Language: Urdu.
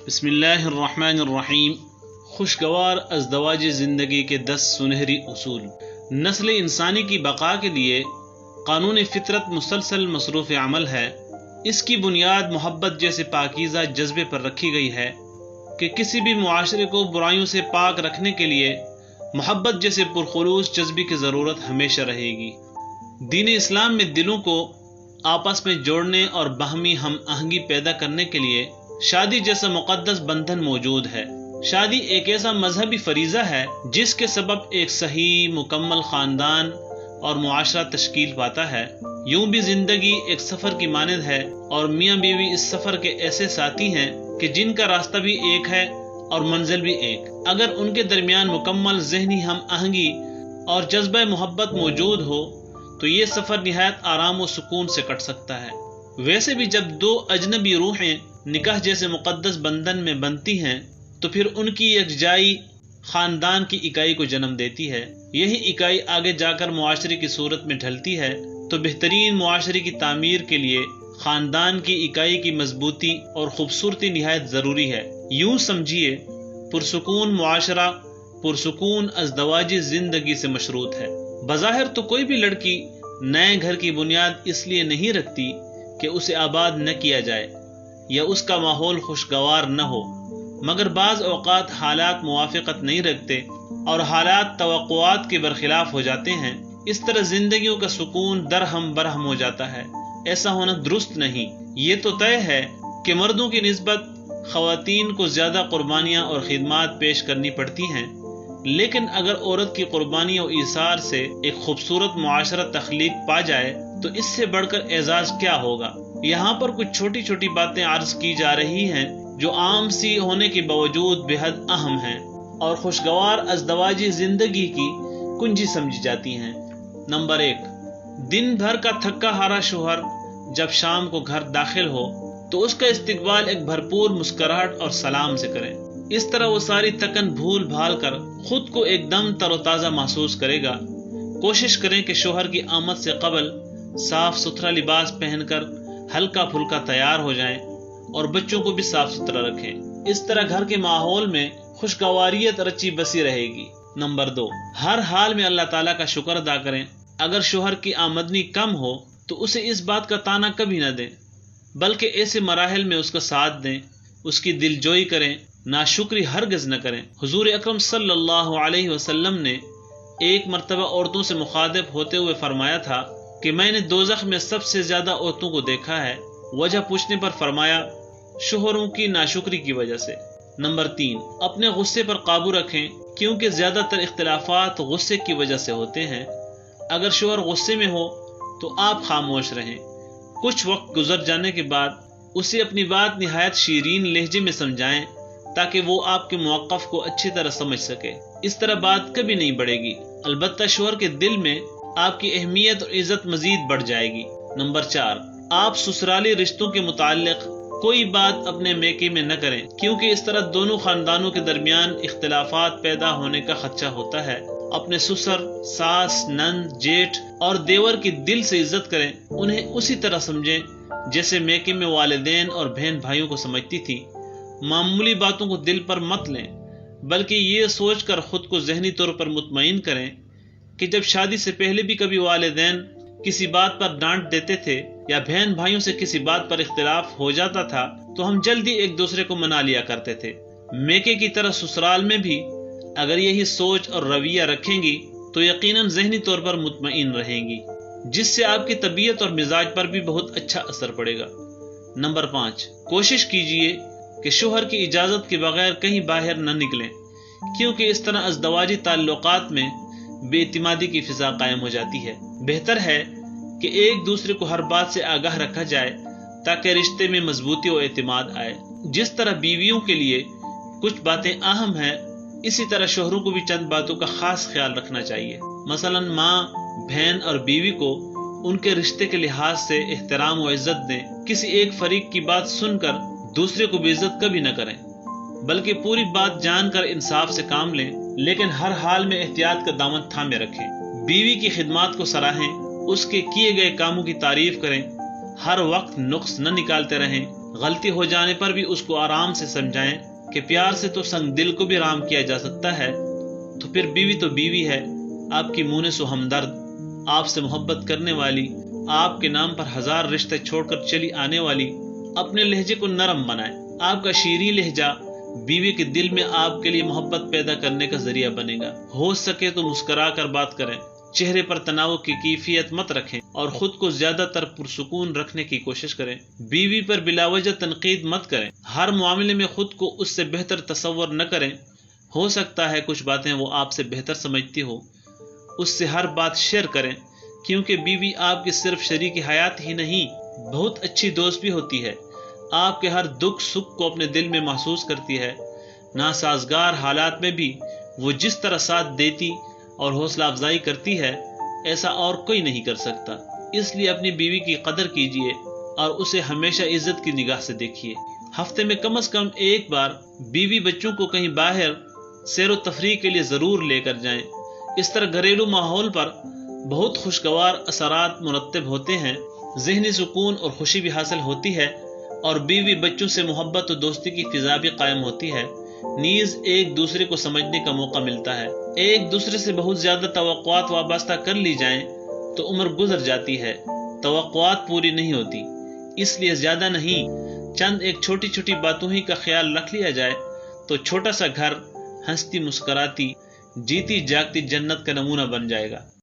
بسم اللہ الرحمن الرحیم۔ خوشگوار ازدواج زندگی کے 10 سنہری اصول۔ نسل انسانی کی بقا کے لیے قانون فطرت مسلسل مصروف عمل ہے۔ اس کی بنیاد محبت جیسے پاکیزہ جذبے پر رکھی گئی ہے کہ کسی بھی معاشرے کو برائیوں سے پاک رکھنے کے لیے محبت جیسے پرخلوص جذبے کی ضرورت ہمیشہ رہے گی۔ دین اسلام میں دلوں کو آپس میں جوڑنے اور باہمی ہم آہنگی پیدا کرنے کے لیے شادی جیسا مقدس بندھن موجود ہے۔ شادی ایک ایسا مذہبی فریضہ ہے جس کے سبب ایک صحیح مکمل خاندان اور معاشرہ تشکیل پاتا ہے۔ یوں بھی زندگی ایک سفر کی مانند ہے اور میاں بیوی اس سفر کے ایسے ساتھی ہیں کہ جن کا راستہ بھی ایک ہے اور منزل بھی ایک۔ اگر ان کے درمیان مکمل ذہنی ہم آہنگی اور جذبہ محبت موجود ہو تو یہ سفر نہایت آرام و سکون سے کٹ سکتا ہے۔ ویسے بھی جب دو اجنبی روحیں نکاح جیسے مقدس بندھن میں بنتی ہیں تو پھر ان کی یکجائی خاندان کی اکائی کو جنم دیتی ہے۔ یہی اکائی آگے جا کر معاشرے کی صورت میں ڈھلتی ہے تو بہترین معاشرے کی تعمیر کے لیے خاندان کی اکائی کی مضبوطی اور خوبصورتی نہایت ضروری ہے۔ یوں سمجھیے پرسکون معاشرہ پرسکون ازدواجی زندگی سے مشروط ہے۔ بظاہر تو کوئی بھی لڑکی نئے گھر کی بنیاد اس لیے نہیں رکھتی کہ اسے آباد نہ کیا جائے یا اس کا ماحول خوشگوار نہ ہو، مگر بعض اوقات حالات موافقت نہیں رکھتے اور حالات توقعات کے برخلاف ہو جاتے ہیں۔ اس طرح زندگیوں کا سکون درہم برہم ہو جاتا ہے۔ ایسا ہونا درست نہیں۔ یہ تو طے ہے کہ مردوں کی نسبت خواتین کو زیادہ قربانیاں اور خدمات پیش کرنی پڑتی ہیں، لیکن اگر عورت کی قربانی و ایثار سے ایک خوبصورت معاشرہ تخلیق پا جائے تو اس سے بڑھ کر اعزاز کیا ہوگا۔ یہاں پر کچھ چھوٹی چھوٹی باتیں عرض کی جا رہی ہیں جو عام سی ہونے کے باوجود بے حد اہم ہیں اور خوشگوار ازدواجی زندگی کی کنجی سمجھی جاتی ہیں۔ نمبر 1، دن بھر کا تھکا ہارا شوہر جب شام کو گھر داخل ہو تو اس کا استقبال ایک بھرپور مسکراہٹ اور سلام سے کریں۔ اس طرح وہ ساری تکن بھول بھال کر خود کو ایک دم تر و تازہ محسوس کرے گا۔ کوشش کریں کہ شوہر کی آمد سے قبل صاف ستھرا لباس پہن کر ہلکا پھلکا تیار ہو جائیں اور بچوں کو بھی صاف ستھرا رکھیں۔ اس طرح گھر کے ماحول میں خوشگواریت رچی بسی رہے گی۔ نمبر 2، ہر حال میں اللہ تعالیٰ کا شکر ادا کریں۔ اگر شوہر کی آمدنی کم ہو تو اسے اس بات کا طعنہ کبھی نہ دیں، بلکہ ایسے مراحل میں اس کا ساتھ دیں، اس کی دلجوئی کریں، ناشکری ہرگز نہ کریں۔ حضور اکرم صلی اللہ علیہ وسلم نے ایک مرتبہ عورتوں سے مخاطب ہوتے ہوئے فرمایا تھا کہ میں نے دوزخ میں سب سے زیادہ عورتوں کو دیکھا ہے۔ وجہ پوچھنے پر فرمایا شوہروں کی ناشکری کی وجہ سے۔ نمبر 3، اپنے غصے پر قابو رکھیں کیونکہ زیادہ تر اختلافات غصے کی وجہ سے ہوتے ہیں۔ اگر شوہر غصے میں ہو تو آپ خاموش رہیں۔ کچھ وقت گزر جانے کے بعد اسے اپنی بات نہایت شیرین لہجے میں سمجھائیں تاکہ وہ آپ کے موقف کو اچھی طرح سمجھ سکے۔ اس طرح بات کبھی نہیں بڑھے گی، البتہ شوہر کے دل میں آپ کی اہمیت اور عزت مزید بڑھ جائے گی۔ نمبر 4، آپ سسرالی رشتوں کے متعلق کوئی بات اپنے میکے میں نہ کریں کیونکہ اس طرح دونوں خاندانوں کے درمیان اختلافات پیدا ہونے کا خدشہ ہوتا ہے۔ اپنے سسر، ساس، نند، جیٹھ اور دیور کی دل سے عزت کریں۔ انہیں اسی طرح سمجھیں جیسے میکے میں والدین اور بہن بھائیوں کو سمجھتی تھی۔ معمولی باتوں کو دل پر مت لیں، بلکہ یہ سوچ کر خود کو ذہنی طور پر مطمئن کریں کہ جب شادی سے پہلے بھی کبھی والدین کسی بات پر ڈانٹ دیتے تھے یا بہن بھائیوں سے کسی بات پر اختلاف ہو جاتا تھا تو ہم جلدی ایک دوسرے کو منا لیا کرتے تھے۔ میکے کی طرح سسرال میں بھی اگر یہی سوچ اور رویہ رکھیں گی تو یقیناً ذہنی طور پر مطمئن رہیں گی، جس سے آپ کی طبیعت اور مزاج پر بھی بہت اچھا اثر پڑے گا۔ نمبر 5، کوشش کیجئے کہ شوہر کی اجازت کے بغیر کہیں باہر نہ نکلیں کیونکہ اس طرح ازدواجی تعلقات میں بے اعتمادی کی فضا قائم ہو جاتی ہے۔ بہتر ہے کہ ایک دوسرے کو ہر بات سے آگاہ رکھا جائے تاکہ رشتے میں مضبوطی و اعتماد آئے۔ جس طرح بیویوں کے لیے کچھ باتیں اہم ہیں، اسی طرح شوہروں کو بھی چند باتوں کا خاص خیال رکھنا چاہیے۔ مثلا ماں، بہن اور بیوی کو ان کے رشتے کے لحاظ سے احترام و عزت دیں۔ کسی ایک فریق کی بات سن کر دوسرے کو بے عزت کبھی نہ کریں، بلکہ پوری بات جان کر انصاف سے کام لیں، لیکن ہر حال میں احتیاط کا دامن تھامے رکھیں۔ بیوی کی خدمات کو سراہیں، اس کے کیے گئے کاموں کی تعریف کریں، ہر وقت نقص نہ نکالتے رہیں غلطی ہو جانے پر بھی اس کو آرام سے سمجھائیں کہ پیار سے تو سنگ دل کو بھی آرام کیا جا سکتا ہے، تو پھر بیوی تو بیوی ہے، آپ کی مونس و ہمدرد، آپ سے محبت کرنے والی، آپ کے نام پر ہزار رشتے چھوڑ کر چلی آنے والی۔ اپنے لہجے کو نرم بنائیں، آپ کا شیریں لہجہ بیوی کے دل میں آپ کے لیے محبت پیدا کرنے کا ذریعہ بنے گا۔ ہو سکے تو مسکرا کر بات کریں، چہرے پر تناؤ کی کیفیت مت رکھیں اور خود کو زیادہ تر پرسکون رکھنے کی کوشش کریں۔ بیوی پر بلا وجہ تنقید مت کریں، ہر معاملے میں خود کو اس سے بہتر تصور نہ کریں۔ ہو سکتا ہے کچھ باتیں وہ آپ سے بہتر سمجھتی ہو، اس سے ہر بات شیئر کریں، کیونکہ بیوی آپ کی صرف شریک حیات ہی نہیں، بہت اچھی دوست بھی ہوتی ہے۔ آپ کے ہر دکھ سکھ کو اپنے دل میں محسوس کرتی ہے۔ ناسازگار حالات میں بھی وہ جس طرح ساتھ دیتی اور حوصلہ افزائی کرتی ہے، ایسا اور کوئی نہیں کر سکتا۔ اس لیے اپنی بیوی کی قدر کیجیے اور اسے ہمیشہ عزت کی نگاہ سے دیکھیے۔ ہفتے میں کم از کم ایک بار بیوی بچوں کو کہیں باہر سیر و تفریح کے لیے ضرور لے کر جائیں۔ اس طرح گھریلو ماحول پر بہت خوشگوار اثرات مرتب ہوتے ہیں، ذہنی سکون اور خوشی بھی حاصل ہوتی ہے، اور بیوی بچوں سے محبت و دوستی کی فضا بھی قائم ہوتی ہے۔ نیز ایک دوسرے کو سمجھنے کا موقع ملتا ہے۔ ایک دوسرے سے بہت زیادہ توقعات وابستہ کر لی جائیں تو عمر گزر جاتی ہے، توقعات پوری نہیں ہوتی۔ اس لیے زیادہ نہیں، چند ایک چھوٹی چھوٹی باتوں ہی کا خیال رکھ لیا جائے تو چھوٹا سا گھر ہنستی مسکراتی جیتی جاگتی جنت کا نمونہ بن جائے گا۔